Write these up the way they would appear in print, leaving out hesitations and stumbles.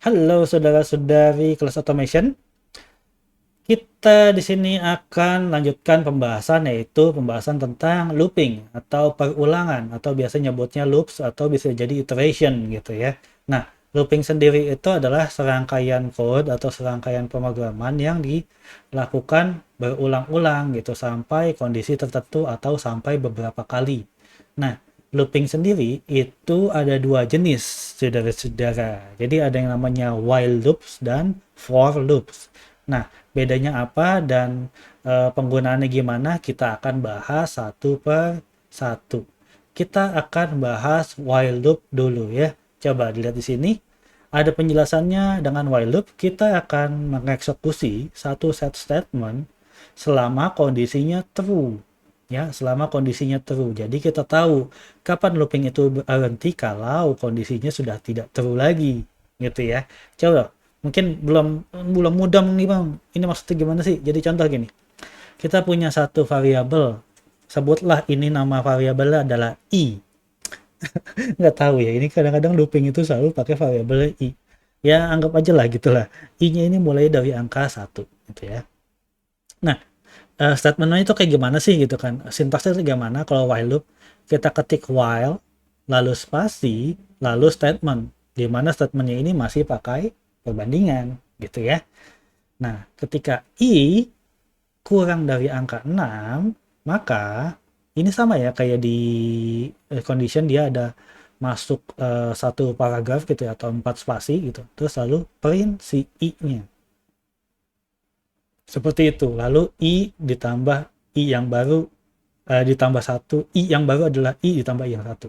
Halo saudara-saudari kelas automation. Kita di sini akan lanjutkan pembahasan yaitu pembahasan tentang looping atau perulangan atau biasa nyebutnya loops atau bisa jadi iteration gitu ya. Nah, looping sendiri itu adalah serangkaian code atau serangkaian pemrograman yang dilakukan berulang-ulang gitu sampai kondisi tertentu atau sampai beberapa kali. Nah, looping sendiri itu ada dua jenis, saudara-saudara. Jadi ada yang namanya while loops dan for loops. Nah, bedanya apa dan penggunaannya gimana kita akan bahas satu per satu. Kita akan bahas while loop dulu ya. Coba dilihat di sini. Ada penjelasannya dengan while loop, kita akan mengeksekusi satu set statement selama kondisinya true. Ya, selama kondisinya true. Jadi kita tahu kapan looping itu berhenti kalau kondisinya sudah tidak true lagi. Gitu ya. Coba mungkin belum belum mudah nih bang, ini maksudnya gimana sih? Jadi contoh gini, kita punya satu variabel, sebutlah ini nama variabelnya adalah i. Nggak tahu ya, ini kadang-kadang looping itu selalu pakai variabel i, ya anggap aja lah gitulah, i-nya ini mulai dari angka 1 gitu ya. Nah, statementnya itu kayak gimana sih gitu kan, sintaksnya itu gimana kalau while loop. Kita ketik while lalu spasi lalu statement, di mana statementnya ini masih pakai perbandingan gitu ya. Nah, ketika i kurang dari angka 6, maka ini sama ya kayak di condition, dia ada masuk satu paragraf gitu ya, atau 4 spasi gitu. Terus lalu print si i-nya. Seperti itu. Lalu i ditambah i yang baru ditambah 1. I yang baru adalah i ditambah i yang 1.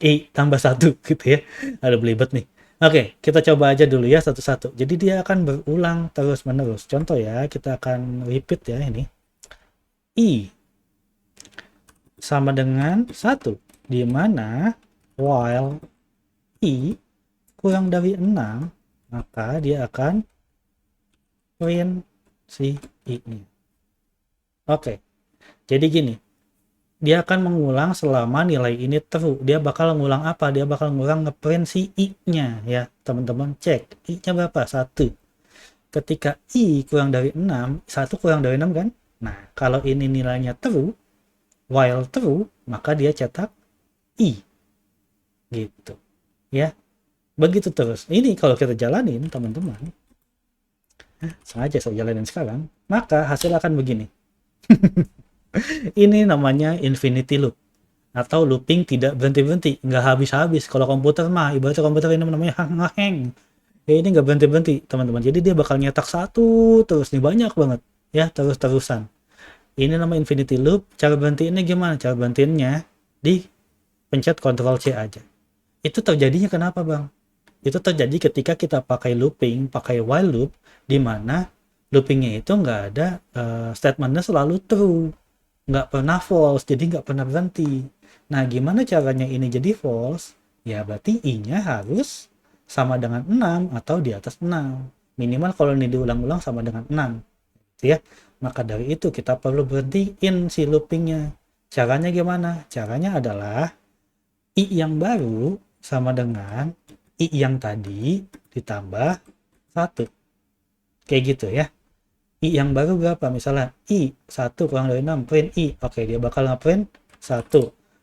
I tambah 1 gitu ya. Ada belibet nih. Oke, kita coba aja dulu ya satu-satu. Jadi dia akan berulang terus-menerus. Contoh ya, kita akan repeat ya ini. I sama dengan 1, di mana while i kurang dari 6, maka dia akan print si i-nya. Oke, jadi gini, dia akan mengulang selama nilai ini true. Dia bakal mengulang apa? Dia bakal mengulang ngeprint si i-nya ya. Teman-teman cek, i-nya berapa? 1. Ketika i kurang dari 6, 1 kurang dari 6 kan? Nah, kalau ini nilainya true, while true, maka dia cetak i gitu ya. Begitu terus. Ini kalau kita jalanin teman-teman, sengaja saya jalanin sekarang, maka hasil akan begini. Ini namanya infinity loop atau looping tidak berhenti-berhenti, nggak habis-habis. Kalau komputer mah ibaratnya komputer ini namanya hang. Ya ini nggak berhenti-berhenti teman-teman. Jadi dia bakal nyetak satu terus nih, banyak banget ya, terus-terusan. Ini nama infinity loop. Cara berhentiinnya gimana? Cara berhentiinnya di pencet Ctrl C aja. Itu terjadinya kenapa bang? Itu terjadi ketika kita pakai looping, pakai while loop, di mana loopingnya itu nggak ada statementnya selalu true, nggak pernah false, jadi nggak pernah berhenti. Nah, gimana caranya ini jadi false? Ya berarti i-nya harus sama dengan 6 atau di atas 6. Minimal kalau ini diulang-ulang sama dengan 6. Gitu ya. Maka dari itu kita perlu berhentiin si loopingnya. Caranya gimana? Caranya adalah i yang baru sama dengan i yang tadi ditambah 1. Kayak gitu ya. I yang baru berapa? Misalnya i 1 kurang dari 6, print i. Oke, dia bakal ngeprint 1.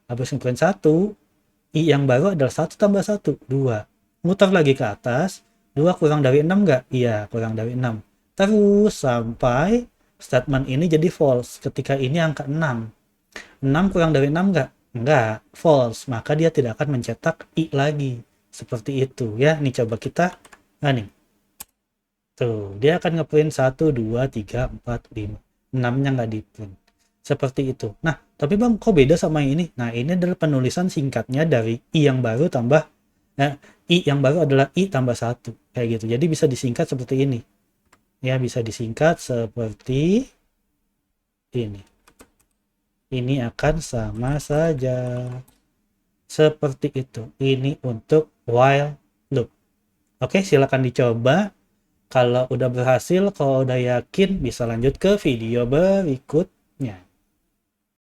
Habis ngeprint 1, i yang baru adalah 1 tambah 1, 2. Muter lagi ke atas, 2 kurang dari 6 enggak? Iya, kurang dari 6. Terus sampai statement ini jadi false ketika ini angka 6. 6 kurang dari 6 enggak? Enggak, false. Maka dia tidak akan mencetak i lagi. Seperti itu ya. Nih coba kita, nah nih. Tuh, dia akan ngeprint 1, 2, 3, 4, 5. 6-nya nggak di print. Seperti itu. Nah, tapi bang, kok beda sama yang ini? Nah, ini adalah penulisan singkatnya dari i yang baru tambah, i yang baru adalah i tambah 1. Kayak gitu. Jadi bisa disingkat seperti ini. Ya, bisa disingkat seperti ini. Ini akan sama saja. Seperti itu. Ini untuk while loop. Oke, silakan dicoba. Kalau udah berhasil, kalau udah yakin, bisa lanjut ke video berikutnya.